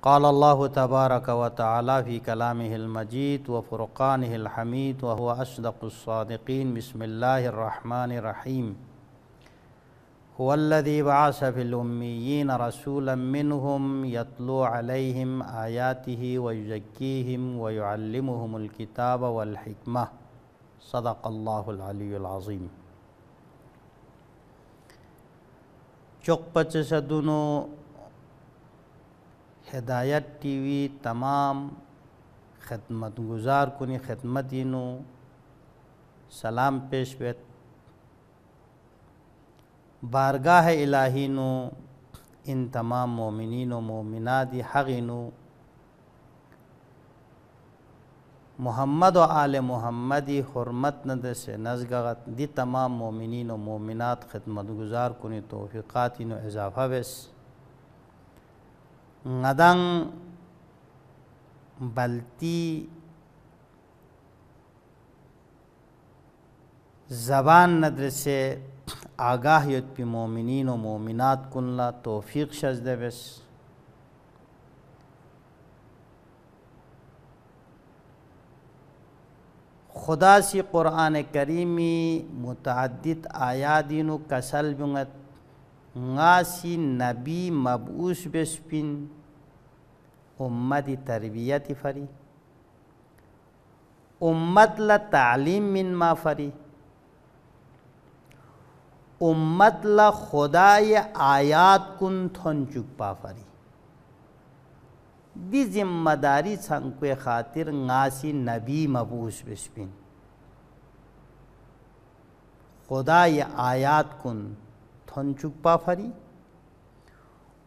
قال الله تبارك وتعالى في كلامه المجيد وفرقانه الحميد وهو أصدق الصادقين. بسم الله الرحمن الرحيم. هو الذي بعث في الأميين رسولا منهم يتلو عليهم آياته ويزكيهم ويعلمهم الكتاب والحكمة. صدق الله العلي العظيم. चौक पचसदुनो हिदायत टीवी तमाम खिदमत गुजार कुनी खिदमतीनो सलाम पेश वेत बारगाह इलाहीनो इन तमाम मोमिनीनो मोमिनादी हक़ीनो मोहम्मद व आले मोहम्मदी हुर्मत नद से नज़गत दी तमाम मोमिनीनो मोमिनात खिदमत गुजार कुनी तौफ़ीक़ातीनो इज़ाफ़ा वेस ngedang balti ज़बान नदर से आगाह युत पी मोमिनीन व मोमिनात कुनला तौफ़ीक़ शजदबस खुदा सी क़ुरान करीमी मुतअद्दिद आयादीनु कसल बुंगत ngasi nabi mab'us bespin ummati tarbiyati fari ummat la ta'lim min ma fari ummat la khudai ayat kun thon chukpa fari di zimmadari sankwe khatir ngasi nabi mab'us bespin khudai ayat kun थोंचुक पाफरी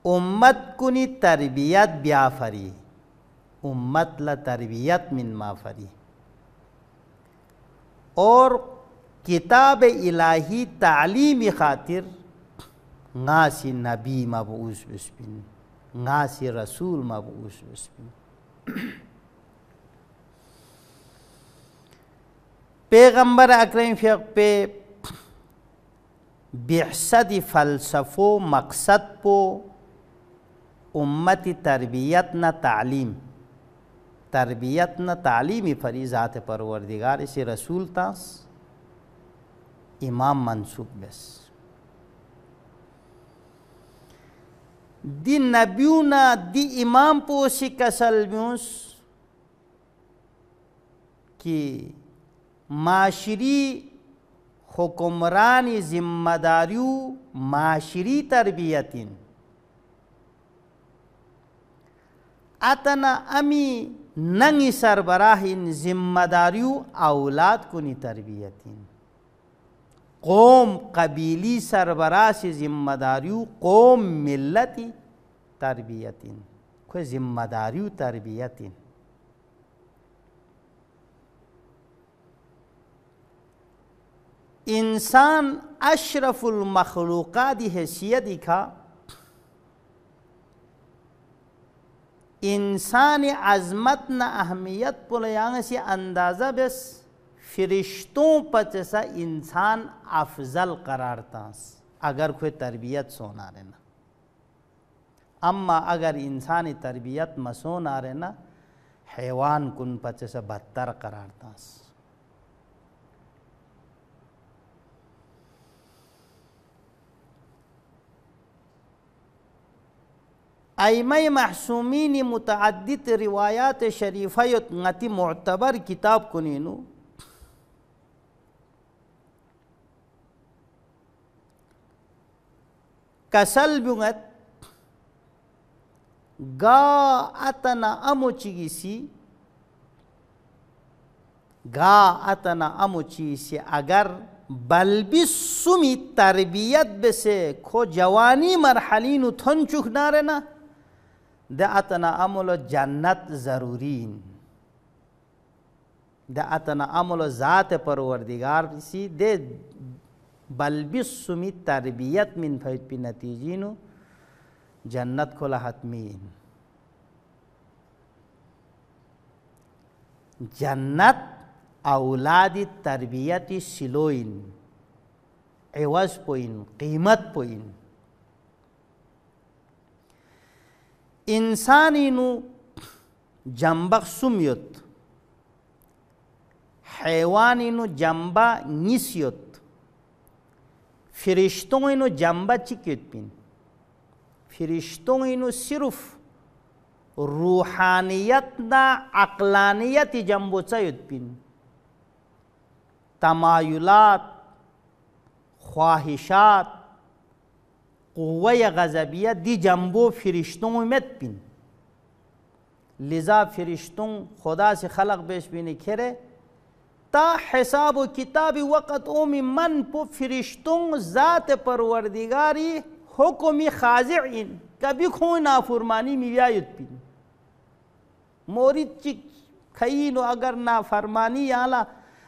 उम्मत कुनी तरबियत ब्याफरी उम्मत ला तरबियत मिन माफरी और किताब इलाही तालीमी खातिर गासी नबी मबऊस बिस्पिन गासी रसूल मबऊस बिस्पिन पैगंबर अकरम पे बिहसदी फ़लसफ़ो मकसद पो उम्मती तरबियत न तालीमी फ़रीज़ात परवरदिगार से रसूल तास इमाम मंसूब बस दी नबियूना दी इमाम पोसी कसल म्यूस कि माशरी हुक्मरानी जिम्मेदारियों माशरी तरबियतिन अतना अमी नंगी सरबराहिन जिम्मेदारियों औलाद कुनी तरबियतिन कौम कबीली सरबराह से जिम्मेदारियों कौम मिल्लती तरबियतिन कोई जिम्मेदारियों तरबियतिन इंसान अशरफुल मखलूक़ाती हैसियत दिखा इंसान अज़मत न अहमियत पुलयांग से अंदाज़ा बस फ़रिश्तों पचसा इंसान अफजल करार तास अगर कोई तरबियत सोना रहना अम्मा अगर इंसानी तरबियत मसोना रहना हैवान कुन पचसा बदतर करार तास आइमाई महसूमीनी मुतअद्दिद रिवायात शरीफ़यत ngati मुअतबर किताब कुनीनु कसल बुंगत गा अतना अमुचीसी अगर बल्बी सुमी तरबियत बसे खो जवानी मरहलीनु थन चुख नारे ना द अतना अमलो जन्नत ज़रूरीन द अतना अमलो ज़ात परवरदिगार सी दे बल्बी सुमी तरबियत मिन फैद पी नतीजीनु जन्नत को लहतमीन जन्नत औलादी तरबियती सिलोइन एवज ポイン कीमत ポイン انسانینو جنبق سمیت، حیوانینو جنبا نیسیت، فرشتوں اینو جنبا چکیت بین. فرشتوں اینو صرف روحانیت نا عقلانیت جنبو چایت بین. تمایلات، خواہشات، قوہ غضبیہ دی جنبو فرشتوں مت بین. لذا فرشتوں خدا سے خلق بیش بینی کھرے تا حساب و کتاب وقت اومی من پو فرشتوں ذات پروردگاری حکمی خاضعین کبھی کوئی نافرمانی میویایت بین. مورد چی کھئینو اگر نافرمانی یالا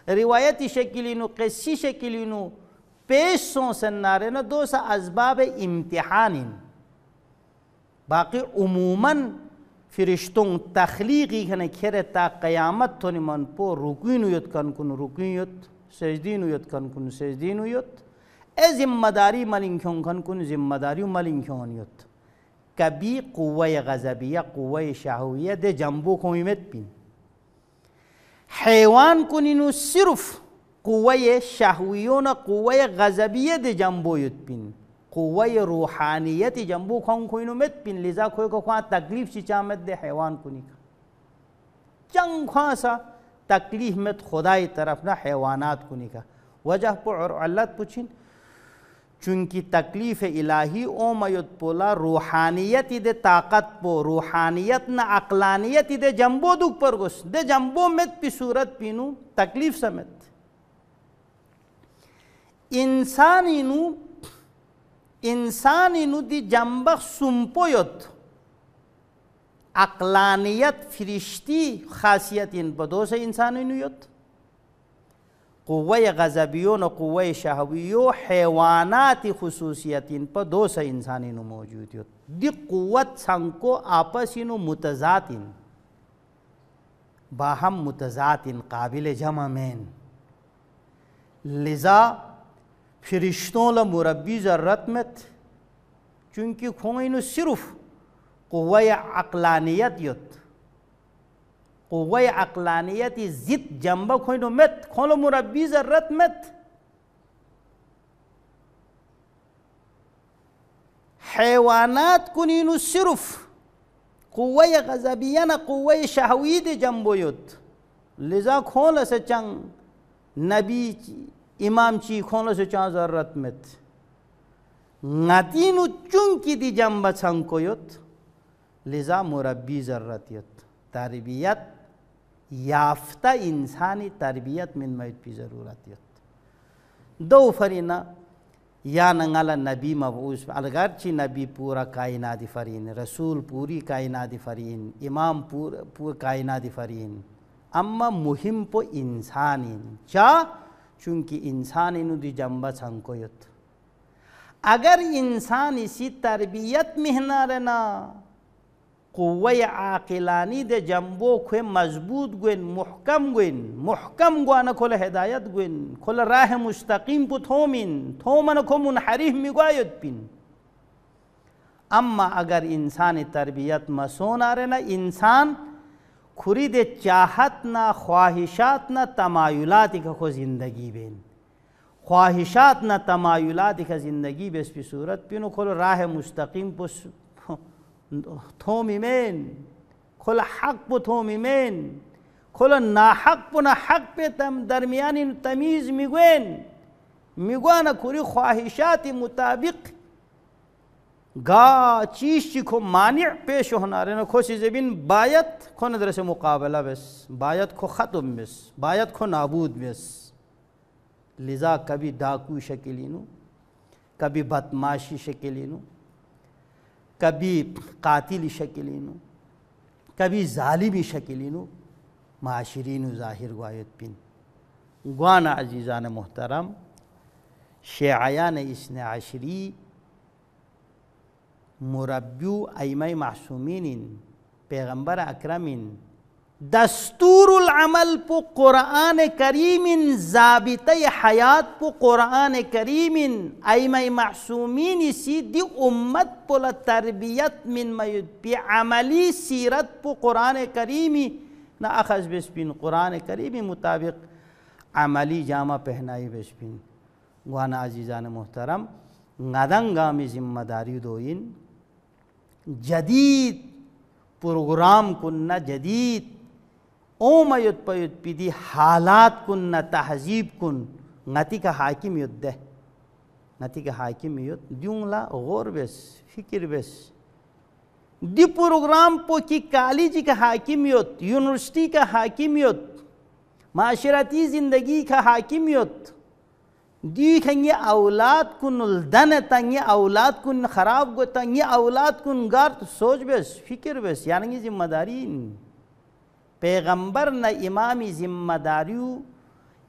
روایتی شکلینو قصی شکلینو پیش سون سنارے نا دو سا اسباب امتحانین. باقی عموماً فرشتوں تخلیقی کھنے کھرے تا قیامت تو نمان پو رکوینو یت کن کن رکوینیت، سجدینو یت کن کن سجدینو یت، اے ذمہ داری ملنگ کھون کن کن ذمہ داری ملنگ کھون یت. کبھی قوہ غضبیہ قوہ شہویہ دے جنبو کوئیمت بین. حیوان کنینو صرف قوہ شہویون قوہ غضبیہ دے جنبو یت بین. قوہ روحانیت جنبو کھون کوئینو مت بین. لذا کوئی کو خواہ تکلیف چی چامت دے حیوان کنی کا چنگ خواہ سا تکلیف مت خدای طرف نا حیوانات کنی کا. وجہ پو علت پوچھیں چونکہ تکلیف الہی اومیت پولا روحانیت دے طاقت پو روحانیت نا عقلانیت دے جنبو دک پر گس دے جنبو مت پی صورت پینو تکلیف سمت. انسانینو دی جنبخ سمپویت عقلانیت فرشتی خاصیت ان پا دو سے انسانینو یت. قوہ غضبیون و قوہ شہویو حیوانات خصوصیت ان پا دو سے انسانینو موجود یت. دی قوت سنکو آپسینو متضاتن باہم متضاتن قابل جمع مین. لذا فرشتوں لمربی ضرورت مت چونکہ کھوئنو صرف قوہ عقلانیت یت. قوہ عقلانیت زد جنبہ کھوئنو مت کھولو مربی ضرورت مت. حیوانات کنینو صرف قوہ غضبیہ نا قوہ شہوی دے جنبو یت. لذا کھول سے چنگ نبی امام چی کھولو سے چاہ ضرورت مت. نتینو چونکی دی جنبہ چنکو یت. لذا مربی ضرورت یت. تربیت یافتہ انسانی تربیت من مید پی ضرورت یت. دو فرینا یا ننگالا نبی مبعوث اگرچہ نبی پورا کائنات فرین، رسول پوری کائنات فرین، امام پور کائنات فرین، اما مهم پو انسانین چا چونکہ انسان انو دی جنبہ چھنکو یت. اگر انسان اسی تربیت مہنا رہنا قوہ عاقلانی دے جنبو کھوے مضبوط گوین محکم گوانا کھول ہدایت گوین کھول راہ مستقیم پو تھومن کھو منحریف مگوایت پین. اما اگر انسان تربیت مسون آرے نا انسان کھری دے چاہت نا خواہشات نا تمایلات کا خو زندگی بین. خواہشات نا تمایلات کا زندگی بیس پی صورت پینو کھول راہ مستقیم پو تھومی مین کھول حق پو تھومی مین کھول ناحق پو نا حق پہ درمیانی تمیز مگوانا کھوری خواہشات مطابق گا چیز چی کھو مانع پیش ہونا رہنا کھو سی زبین باید کھو ندر سے مقابلہ بس باید کھو ختم بس باید کھو نابود بس. لذا کبھی ڈاکو شکلینو کبھی بدماشی شکلینو کبھی قاتل شکلینو کبھی ظالمی شکلینو معاشرینو ظاہر گوایت پین. گوانا عزیزان محترم شیعیان اثنی عشری مربیو ائمہ معصومین پیغمبر اکرمین دستور العمل پو قرآن کریم ضابطہ حیات پو قرآن کریم ائمہ معصومین سی دی امت پو تربیت من میود پی عملی سیرت پو قرآن کریمی نہ اخذ بسپین قرآن کریمی مطابق عملی جامہ پہنائی بسپین گوانا عزیزان محترم ندنگامی ذمہ داری دوئن جدید پروگرام کننا جدید اوم یت پیت پیدی حالات کننا تہذیب کن نتی کا حاکم یت دے نتی کا حاکم یت دیوں لا غور بس فکر بس دی پروگرام پو کی کالج کا حاکم یت یونیورسٹی کا حاکم یت معاشرتی زندگی کا حاکم یت دی کھنگی اولاد کن الدن تنگی اولاد کن خراب گو تنگی اولاد کن گارت سوچ بس فکر بس یعنی ذمہ داری پیغمبر نہ امامی ذمہ داریو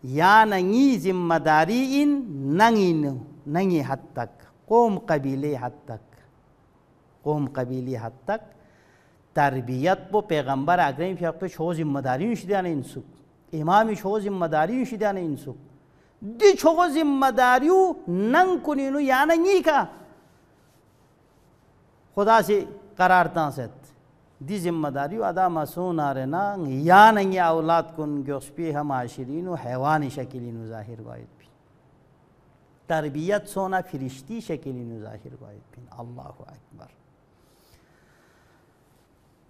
یا ننگی ذمہ داری ان ننگی حد تک قوم قبیلی حد تک تربیت پو پیغمبر اگرین فیق شو ذمہ داریو شدیان انسک امامی شو ذمہ داریو شدیان انسک دی چھو ذمہ داریو ننگ کنینو یا ننگی کا خدا سے قرارتاں ست دی ذمہ داریو ادا مسون آرنا یا ننگی اولاد کن گوسپی ہم عاشرینو حیوانی شکلینو ظاہر گوائد بھی تربیت سونا فرشتی شکلینو ظاہر گوائد بھی اللہ اکبر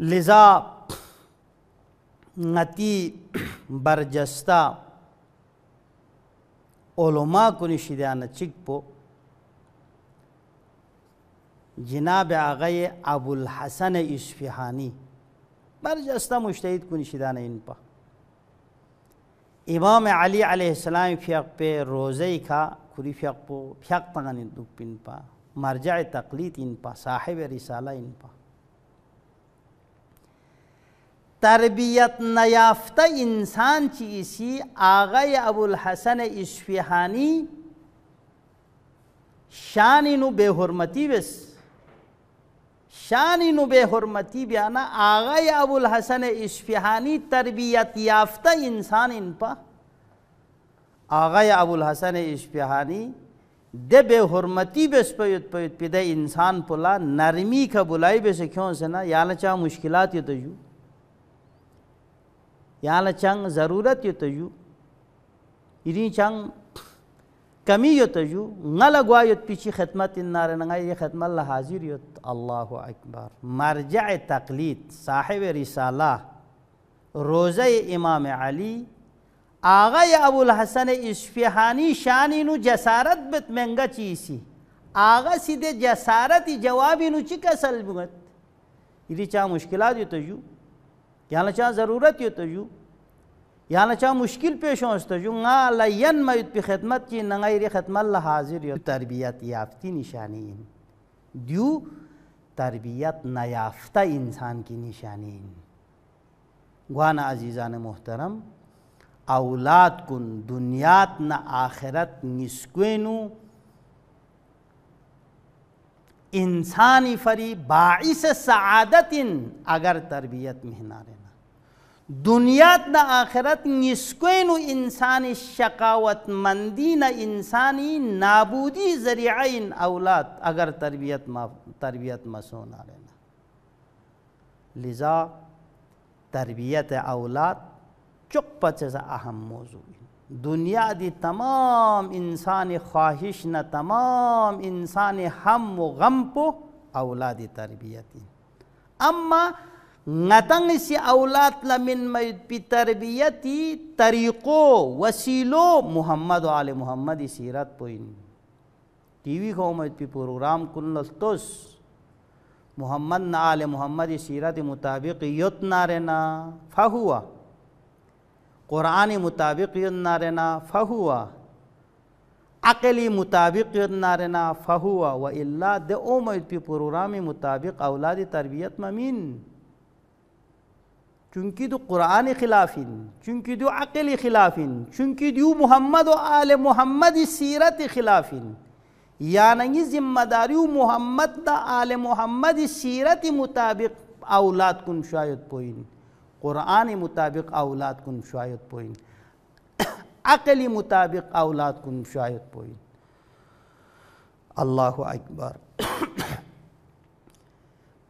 لذا نتی برجستہ علماء کنی شدیانا چک پو جناب آغای ابو الحسن اصفهانی برجستہ مجتہد کنی شدیانا ان پا امام علی علیہ السلام فیق پہ روزے کا کری فیق پو فیق تغن دک پن پا مرجع تقلید ان پا صاحب رسالہ ان پا تربیت نیافتہ انسان چیسی آغای ابو الحسن اصفهانی شانی نو بے حرمتی بس شانی نو بے حرمتی بیانا آغای ابو الحسن اصفهانی تربیت یافتہ انسان ان پا آغای ابو الحسن اصفهانی دے بے حرمتی بس پیت دے انسان پلا نرمی کا بلائی بس کیوں سے نا یالا چاہ مشکلات یہ تجو یالا چنگ ضرورت یہ تجو یعنی چنگ کمی یہ تجو نلگوا یت پیچھی خدمت انار نگا یہ خدمت اللہ حاضر یت اللہ اکبر مرجع تقلید صاحب رسالہ روزہ امام علی آغای ابو الحسن اصفهانی شانی نو جسارت بت منگا چیسی آغا سیدے جسارتی جوابی نو چی کسل بگت یعنی چاہ مشکلات یہ تجو یہاں چاہ ضرورت یہ تجو یہاں چاہ مشکل پیش ہوں اس تجو نا لین میت پی خدمت چی نغیر خدمت اللہ حاضر یہ تربیت یافتی نشانی دیو تربیت نیافتہ انسان کی نشانی گوانا عزیزان محترم اولاد کن دنیات نا آخرت نسکوینو انسانی فری باعث سعادت اگر تربیت مہنا رہنا دنیات نا آخرت نسکوینو انسانی شقاوت مندی نا انسانی نابودی ذریعین اولاد اگر تربیت مسونا رہنا لذا تربیت اولاد چک پچے سے اہم موضوع دنیا دی تمام انسان خواہش نہ تمام انسان ہم و غم پو اولاد تربیتی اما نتنگ سی اولاد لمن مید پی تربیتی طریقو وسیلو محمد و آل محمد سیرت پوین ٹی وی کو مید پی پروگرام کن لستوس محمد نا آل محمد سیرت مطابق یتنا رنا فہوا قرآن مطابق یدنارنا فہوا عقلی مطابق یدنارنا فہوا و اللہ دے اومید پی پروگرام مطابق اولاد تربیت ممین چونکہ دو قرآن خلافین چونکہ دو عقلی خلافین چونکہ دو محمد و آل محمد سیرت خلافین یعنی ذمہ داریو محمد دا آل محمد سیرت مطابق اولاد کن شاید پوین قرآن مطابق اولاد کن شاید پوین عقلی مطابق اولاد کن شاید پوین الله اکبر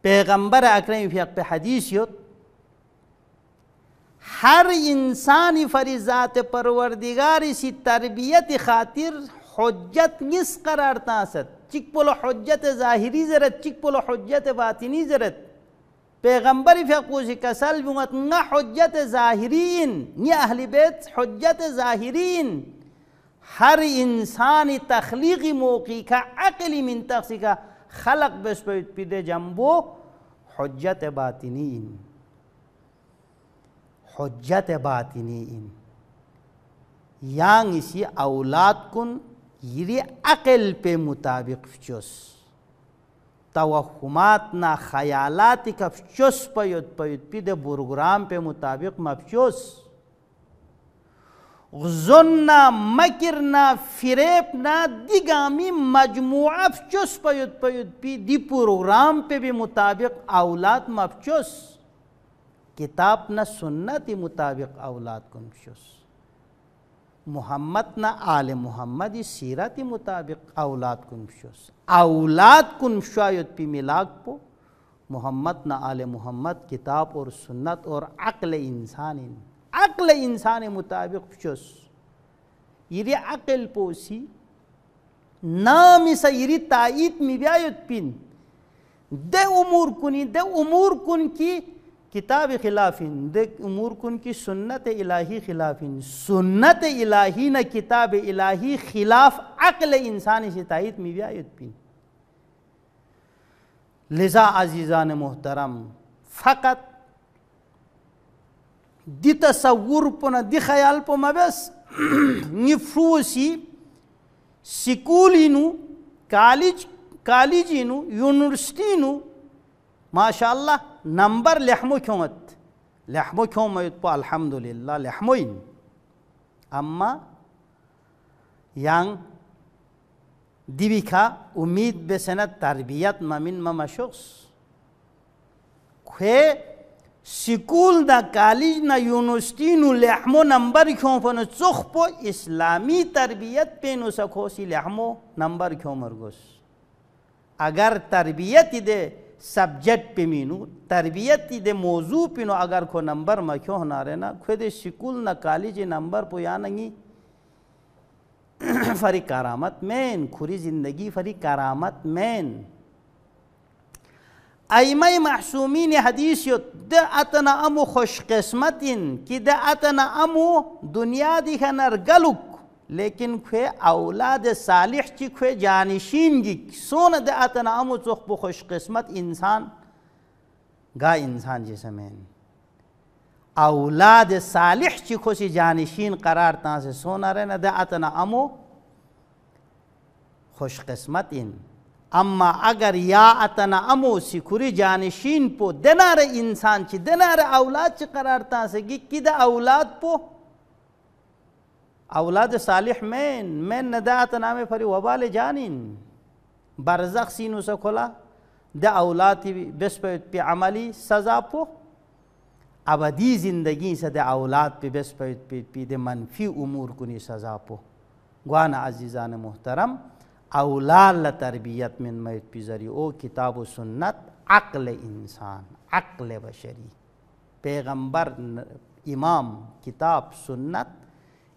پیغمبر اکرم فی حق حدیث یود ہر انسانی فریضات پروردگاری سی تربیت خاطر حجت نس قرار تاست چک پلو حجت ظاہری زرت چک پلو حجت باطنی زرت پیغمبر فی حق کسل بیمت نا حجت ظاہرین نی اہل بیت حجت ظاہرین ہر انسانی تخلیقی موقعی کا عقلی منطقی کا خلق بس پیدے جنبو حجت باطنین حجت باطنین یانگ اسی اولاد کن یری عقل پہ مطابق فچوس توہمات نا خیالات کا فچوس پیدے پروگرام پہ مطابق مفچوس ظننا مکرنا فریبنا دیگامی مجموعہ فچوس پی دی پروگرام پہ بھی مطابق اولاد مفچوس کتاب نہ سنتی مطابق اولاد کن فچوس محمد نہ آل محمدی سیرتی مطابق اولاد کن فچوس اولاد کن شاید پی ملاک پو محمد نہ آل محمد کتاب اور سنت اور عقل انسان مطابق فچوس یری عقل پوسی نامی سا یری تائید می بیایت پین دے امور کن کی کتاب خلافین دے امور کن کی سنت الہی خلافین سنت الہی نہ کتاب الہی خلاف عقل انسانی سے تائید می بیایت پین لذا عزیزان محترم فقط دی تصور پنا دی خیال پا مبس نفروسی سکولینو کالجینو یونیورسٹینو ماشاءاللہ نمبر لحمو کیوں مت پا الحمدللہ لحموین اما یانگ دیوی کا امید بسنت تربیت ممن ممشخص خوے سکول دا کالج نا یونیورسٹی نو لحمو نمبر کیوں پنو چخ پو اسلامی تربیت پہ نو سکھو سی لحمو نمبر کیوں مرگوس اگر تربیت دے سبجیکٹ پہ مینو تربیت دے موضوع پہ نو اگر کو نمبر ما کیوں ہونا رہے نا خوی دے سکول نا کالج نمبر پو یا نگی فری کرامت مین کھوری زندگی فری کرامت مین ائمہ معصومین حدیث یو دا اتنا امو خوش قسمتین کی دا اتنا امو دنیا دیکھا نرگلک لیکن کھوے اولاد صالح چی کھوے جانشین گی سون دا اتنا امو چخ خوش قسمت انسان گا انسان جیسا مین اولاد صالح چی خوشی جانشین قرار تاں سے سونا رہنا دا اتنا امو خوش قسمت ان اما اگر یا اتنا امو سکوری جانشین پو دنار انسان چی دنار اولاد چی قرار تاں سے گی کی دا اولاد پو اولاد صالح مین ندا اتنا میں پھری وبال جانین برزخ سینو سا کھلا دا اولاد بس پہ عملی سزا پو ابدی زندگی سے دے اولاد پہ بس پہ دے منفی امور کنی سزا پو گوانا عزیزان محترم اولاد تربیت من میت پی ذریع او کتاب و سنت عقل انسان عقل بشری پیغمبر امام کتاب سنت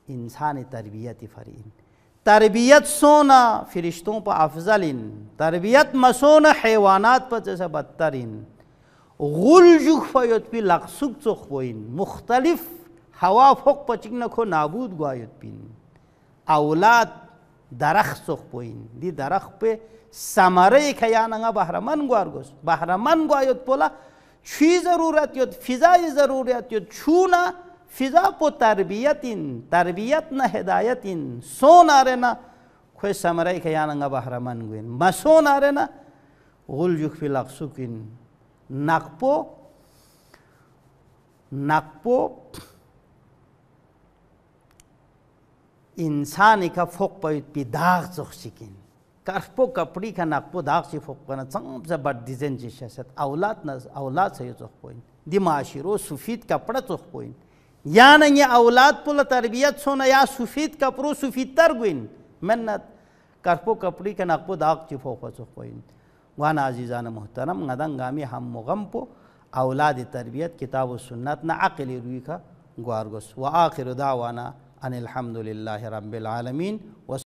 انسان تربیت فرین تربیت سونا فرشتوں پہ افضل تربیت مسونا حیوانات پہ جیسا بدترین غل جوخ فایت پی لغسوک چخ بوین مختلف ہوا فوق پچک نکو نابود گوایت پین اولاد درخت چخ بوین دی درخت پہ سمرے کھیاننگا بہرمن گوارگوس بہرمن گوایت پولا چھی ضرورت یود فضای ضرورت یود چھونا فضا پو تربیت نہ ہدایت سون آرے نا خوی سمرے کھیاننگا بہرمن گوین مسون آرے نا غل جوخ پی لغسوک نقپو انسانی کا فوق پایت پی داغ چخ سکین करपो कपड़ी का नकपो दाग से फोकना संग से बड़ डिजाइन जिससे औलाद से तो कोई दिमाशिरो सफेद कपड़ा तो कोई या न ये औलाद पुल तरबियत सोना या सफेद कपड़ो सफेद तर गुइन मेहनत करपो कपड़ी का नकपो दाग से फोक तो कोई वाना अजीज़ान मोहतरम गदंगामी हम मुगम्पो औलाद तरबियत किताब सुन्नत ना अक़ली रुई का ग्वारगस व आखिर दावाना अनिल हम्दुलिल्लाहि रब्बिल आलमीन।